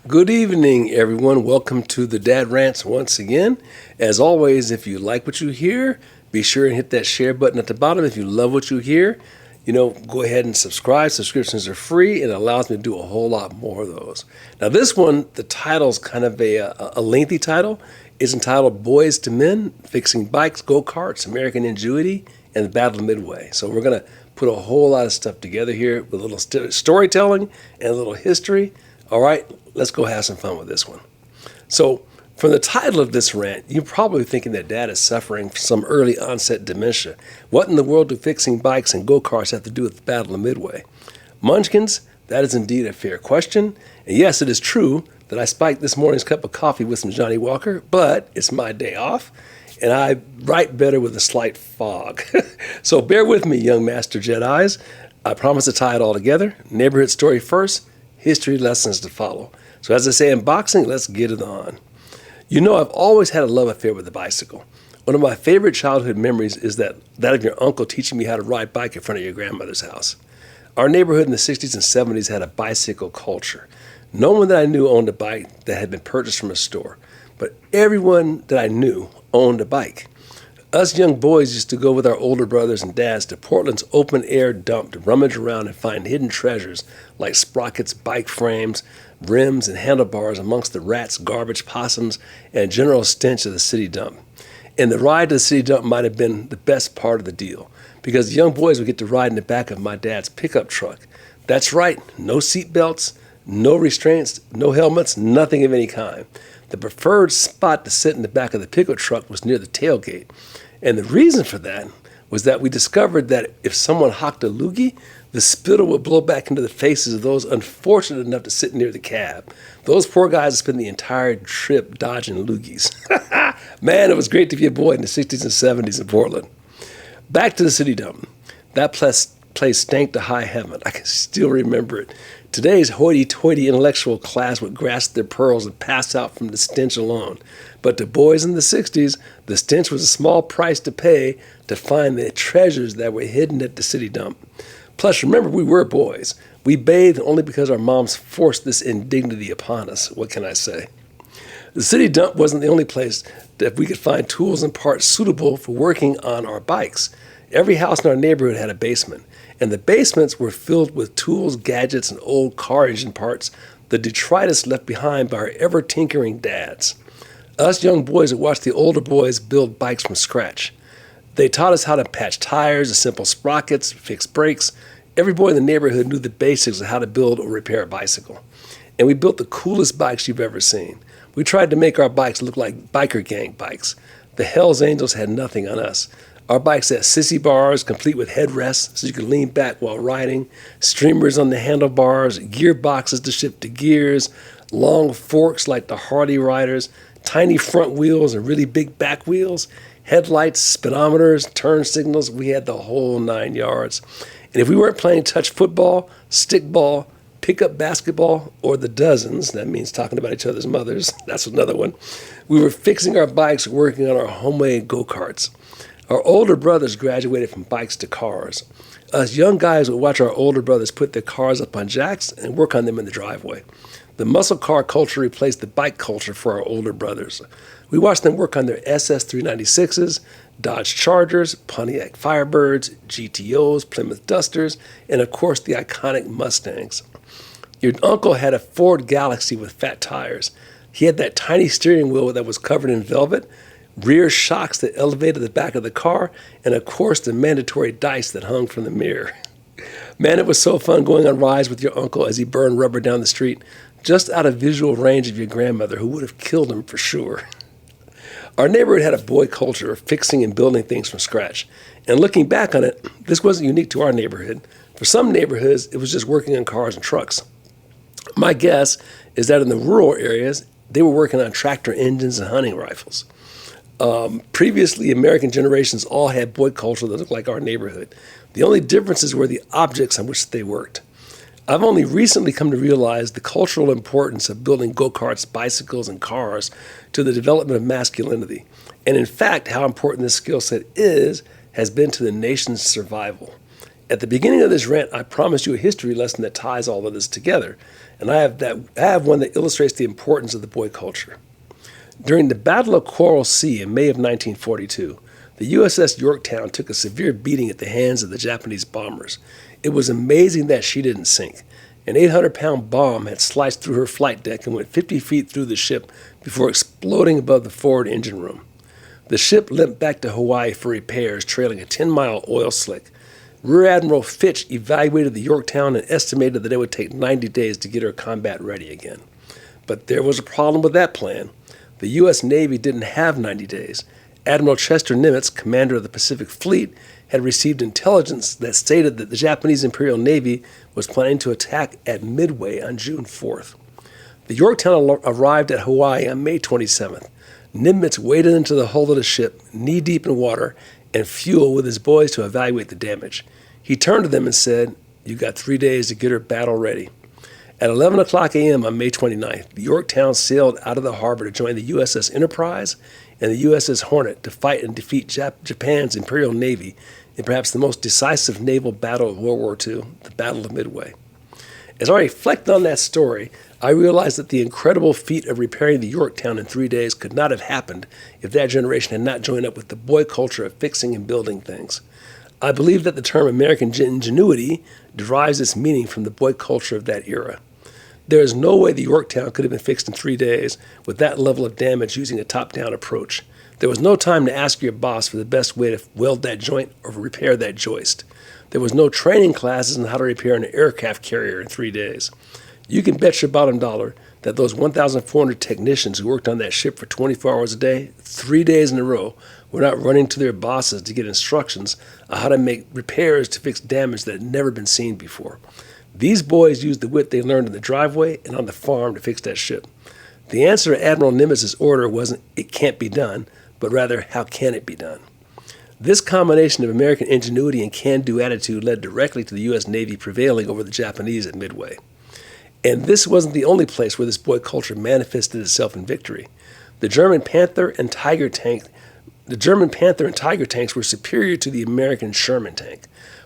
Good evening, everyone. Welcome to the Dad Rants once again. As always, if you like what you hear, be sure and hit that share button at the bottom. If you love what you hear, go ahead and subscribe. Subscriptions are free and it allows me to do a whole lot more of those. Now, this one, the title's kind of a lengthy title. It's entitled Boys to Men, Fixing Bikes, Go-Karts, American Ingenuity, and the Battle of Midway. So we're going to put a whole lot of stuff together here with a little storytelling and a little history. All right, let's go have some fun with this one. So, from the title of this rant, you're probably thinking that Dad is suffering from some early onset dementia. What in the world do fixing bikes and go-karts have to do with the Battle of Midway? Munchkins, that is indeed a fair question. And yes, it is true that I spiked this morning's cup of coffee with some Johnny Walker, but it's my day off, and I write better with a slight fog. So bear with me, young Master Jedis. I promise to tie it all together. Neighborhood story first, history lessons to follow. So as I say in boxing, let's get it on. I've always had a love affair with the bicycle. One of my favorite childhood memories is that of your uncle teaching me how to ride bike in front of your grandmother's house. Our neighborhood in the 60s and 70s had a bicycle culture. No one that I knew owned a bike that had been purchased from a store, but everyone that I knew owned a bike. Us young boys used to go with our older brothers and dads to Portland's open-air dump to rummage around and find hidden treasures like sprockets, bike frames, rims, and handlebars amongst the rats, garbage, possums, and general stench of the city dump. And the ride to the city dump might have been the best part of the deal, because the young boys would get to ride in the back of my dad's pickup truck. That's right, no seat belts, no restraints, no helmets, nothing of any kind. The preferred spot to sit in the back of the pickup truck was near the tailgate. And the reason for that was that we discovered that if someone hocked a loogie, the spittle would blow back into the faces of those unfortunate enough to sit near the cab. Those poor guys spent the entire trip dodging loogies. Man, it was great to be a boy in the 60s and 70s in Portland. Back to the city dump. That place stank to high heaven. I can still remember it. Today's hoity-toity intellectual class would grasp their pearls and pass out from the stench alone. But to boys in the 60s, the stench was a small price to pay to find the treasures that were hidden at the city dump. Plus, remember, we were boys. We bathed only because our moms forced this indignity upon us. What can I say? The city dump wasn't the only place that we could find tools and parts suitable for working on our bikes. Every house in our neighborhood had a basement, and the basements were filled with tools, gadgets, and old car engine parts, the detritus left behind by our ever-tinkering dads. Us young boys would watch the older boys build bikes from scratch. They taught us how to patch tires, assemble sprockets, fix brakes. Every boy in the neighborhood knew the basics of how to build or repair a bicycle. And we built the coolest bikes you've ever seen. We tried to make our bikes look like biker gang bikes. The Hells Angels had nothing on us. Our bikes had sissy bars, complete with headrests so you could lean back while riding, streamers on the handlebars, gearboxes to shift the gears, long forks like the Hardy Riders, tiny front wheels and really big back wheels, headlights, speedometers, turn signals. We had the whole 9 yards. And if we weren't playing touch football, stickball, pickup basketball, or the dozens, that means talking about each other's mothers, that's another one, we were fixing our bikes, working on our homemade go-karts. Our older brothers graduated from bikes to cars. Us young guys would watch our older brothers put their cars up on jacks and work on them in the driveway. The muscle car culture replaced the bike culture for our older brothers. We watched them work on their SS 396s, Dodge Chargers, Pontiac Firebirds, GTOs, Plymouth Dusters, and of course the iconic Mustangs. Your uncle had a Ford Galaxy with fat tires. He had that tiny steering wheel that was covered in velvet, rear shocks that elevated the back of the car, and of course the mandatory dice that hung from the mirror. Man, it was so fun going on rides with your uncle as he burned rubber down the street, just out of visual range of your grandmother, who would have killed him for sure. Our neighborhood had a boy culture of fixing and building things from scratch. And looking back on it, this wasn't unique to our neighborhood. For some neighborhoods, it was just working on cars and trucks. My guess is that in the rural areas, they were working on tractor engines and hunting rifles. Previously, American generations all had boy culture that looked like our neighborhood. The only differences were the objects on which they worked. I've only recently come to realize the cultural importance of building go-karts, bicycles, and cars to the development of masculinity. And in fact, how important this skill set has been to the nation's survival. At the beginning of this rant, I promised you a history lesson that ties all of this together, and I have one that illustrates the importance of the boy culture. During the Battle of Coral Sea in May of 1942, the USS Yorktown took a severe beating at the hands of the Japanese bombers. It was amazing that she didn't sink. An 800-pound bomb had sliced through her flight deck and went 50 feet through the ship before exploding above the forward engine room. The ship limped back to Hawaii for repairs, trailing a 10-mile oil slick. Rear Admiral Fitch evaluated the Yorktown and estimated that it would take 90 days to get her combat ready again. But there was a problem with that plan. The U.S. Navy didn't have 90 days. Admiral Chester Nimitz, commander of the Pacific Fleet, had received intelligence that stated that the Japanese Imperial Navy was planning to attack at Midway on June 4th. The Yorktown arrived at Hawaii on May 27th. Nimitz waded into the hull of the ship, knee-deep in water and fuel, with his boys to evaluate the damage. He turned to them and said, "You got 3 days to get her battle ready." At 11 o'clock a.m. on May 29th, the Yorktown sailed out of the harbor to join the USS Enterprise and the USS Hornet to fight and defeat Japan's Imperial Navy in perhaps the most decisive naval battle of World War II, the Battle of Midway. As I reflect on that story, I realize that the incredible feat of repairing the Yorktown in 3 days could not have happened if that generation had not joined up with the boy culture of fixing and building things. I believe that the term American ingenuity derives its meaning from the boy culture of that era. There is no way the Yorktown could have been fixed in 3 days with that level of damage using a top-down approach. There was no time to ask your boss for the best way to weld that joint or repair that joist. There was no training classes on how to repair an aircraft carrier in 3 days. You can bet your bottom dollar that those 1,400 technicians who worked on that ship for 24 hours a day, 3 days in a row, were not running to their bosses to get instructions on how to make repairs to fix damage that had never been seen before. These boys used the wit they learned in the driveway and on the farm to fix that ship. The answer to Admiral Nimitz's order wasn't, "It can't be done," but rather, "How can it be done?" This combination of American ingenuity and can-do attitude led directly to the U.S. Navy prevailing over the Japanese at Midway. And this wasn't the only place where this boy culture manifested itself in victory. The German Panther and Tiger tanks were superior to the American Sherman tank,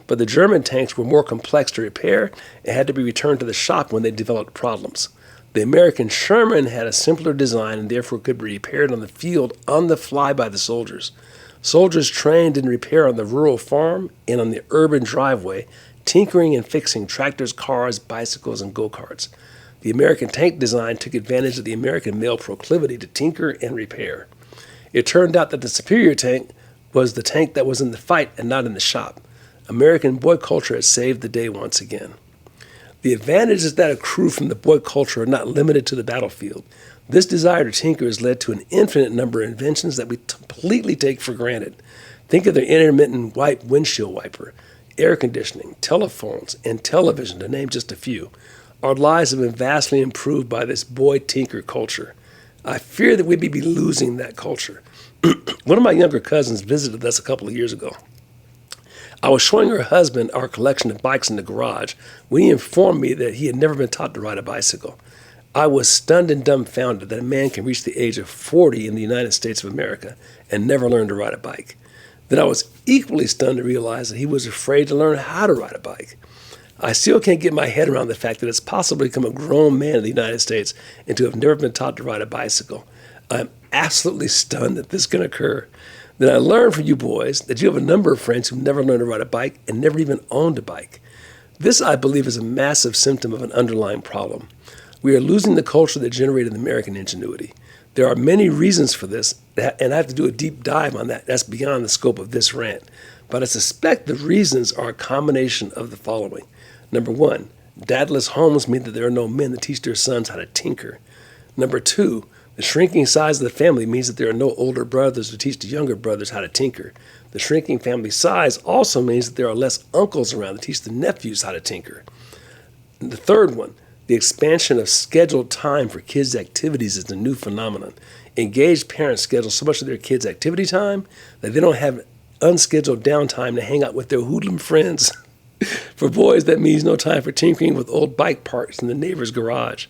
but the German tanks were more complex to repair and had to be returned to the shop when they developed problems. The American Sherman had a simpler design and therefore could be repaired on the field on the fly by the soldiers. Soldiers trained in repair on the rural farm and on the urban driveway, tinkering and fixing tractors, cars, bicycles, and go-karts. The American tank design took advantage of the American male proclivity to tinker and repair. It turned out that the superior tank was the tank that was in the fight and not in the shop. American boy culture has saved the day once again. The advantages that accrue from the boy culture are not limited to the battlefield. This desire to tinker has led to an infinite number of inventions that we completely take for granted. Think of the intermittent windshield wiper, air conditioning, telephones, and television, to name just a few. Our lives have been vastly improved by this boy tinker culture. I fear that we may be losing that culture. One of my younger cousins visited us a couple of years ago. I was showing her husband our collection of bikes in the garage when he informed me that he had never been taught to ride a bicycle. I was stunned and dumbfounded that a man can reach the age of 40 in the United States of America and never learn to ride a bike. Then I was equally stunned to realize that he was afraid to learn how to ride a bike. I still can't get my head around the fact that it's possible to become a grown man in the United States and to have never been taught to ride a bicycle. I'm absolutely stunned that this can occur. Then I learned from you boys that you have a number of friends who never learned to ride a bike and never even owned a bike. This, I believe, is a massive symptom of an underlying problem. We are losing the culture that generated American ingenuity. There are many reasons for this, and I have to do a deep dive on that. That's beyond the scope of this rant. But I suspect the reasons are a combination of the following. Number one, dadless homes mean that there are no men that teach their sons how to tinker. Number two, the shrinking size of the family means that there are no older brothers who teach the younger brothers how to tinker. The shrinking family size also means that there are less uncles around to teach the nephews how to tinker. And the third one, the expansion of scheduled time for kids' activities is a new phenomenon. Engaged parents schedule so much of their kids' activity time that they don't have unscheduled downtime to hang out with their hoodlum friends. For boys, that means no time for tinkering with old bike parts in the neighbor's garage.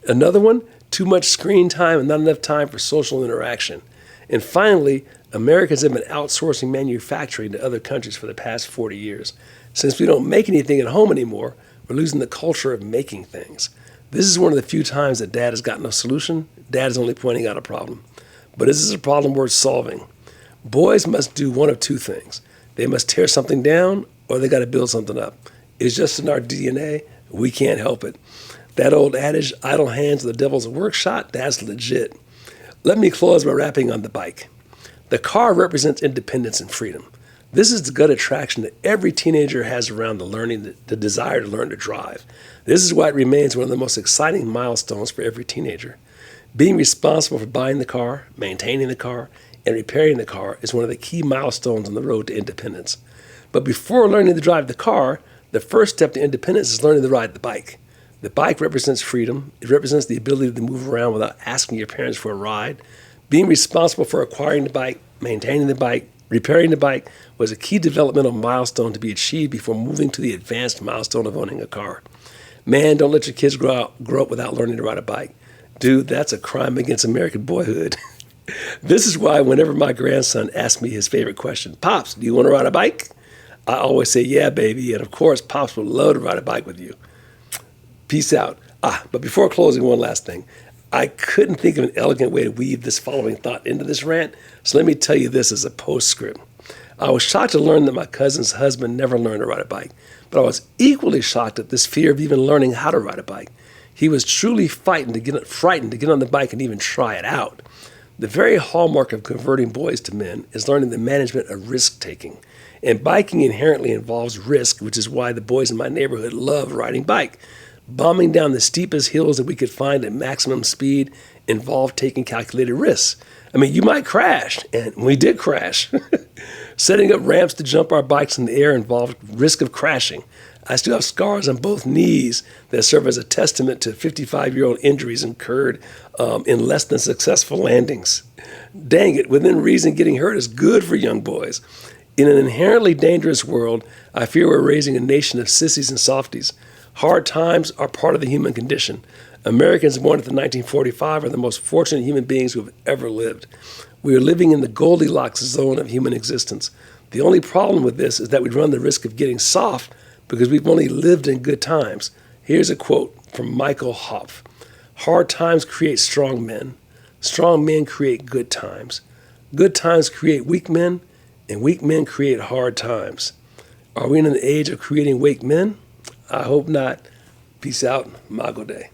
Another one, too much screen time and not enough time for social interaction. And finally, Americans have been outsourcing manufacturing to other countries for the past 40 years. Since we don't make anything at home anymore, we're losing the culture of making things. This is one of the few times that Dad has gotten a solution. Dad is only pointing out a problem. But this is a problem worth solving. Boys must do one of two things. They must tear something down or they got to build something up. It's just in our DNA. We can't help it. That old adage, idle hands are the devil's workshop, that's legit. Let me close by rapping on the bike. The car represents independence and freedom. This is the gut attraction that every teenager has around the desire to learn to drive. This is why it remains one of the most exciting milestones for every teenager. Being responsible for buying the car, maintaining the car, and repairing the car is one of the key milestones on the road to independence. But before learning to drive the car, the first step to independence is learning to ride the bike. The bike represents freedom. It represents the ability to move around without asking your parents for a ride. Being responsible for acquiring the bike, maintaining the bike, repairing the bike was a key developmental milestone to be achieved before moving to the advanced milestone of owning a car. Man, don't let your kids grow up without learning to ride a bike. Dude, that's a crime against American boyhood. This is why whenever my grandson asks me his favorite question, Pops, do you want to ride a bike? I always say, yeah, baby. And of course, Pops would love to ride a bike with you. Peace out. But before closing, one last thing. I couldn't think of an elegant way to weave this following thought into this rant, so let me tell you this as a postscript. I was shocked to learn that my cousin's husband never learned to ride a bike, but I was equally shocked at this fear of even learning how to ride a bike. He was truly frightened to get on the bike and even try it out. The very hallmark of converting boys to men is learning the management of risk-taking. And biking inherently involves risk, which is why the boys in my neighborhood love riding bike. Bombing down the steepest hills that we could find at maximum speed involved taking calculated risks. I mean, you might crash, and we did crash. Setting up ramps to jump our bikes in the air involved risk of crashing. I still have scars on both knees that serve as a testament to 55-year-old injuries incurred in less than successful landings. Dang it, within reason, getting hurt is good for young boys. In an inherently dangerous world, I fear we're raising a nation of sissies and softies. Hard times are part of the human condition. Americans born after 1945 are the most fortunate human beings who have ever lived. We are living in the Goldilocks zone of human existence. The only problem with this is that we run the risk of getting soft because we've only lived in good times. Here's a quote from Michael Hopf. Hard times create strong men. Strong men create good times. Good times create weak men, and weak men create hard times. Are we in an age of creating weak men? I hope not. Peace out. Mago Day.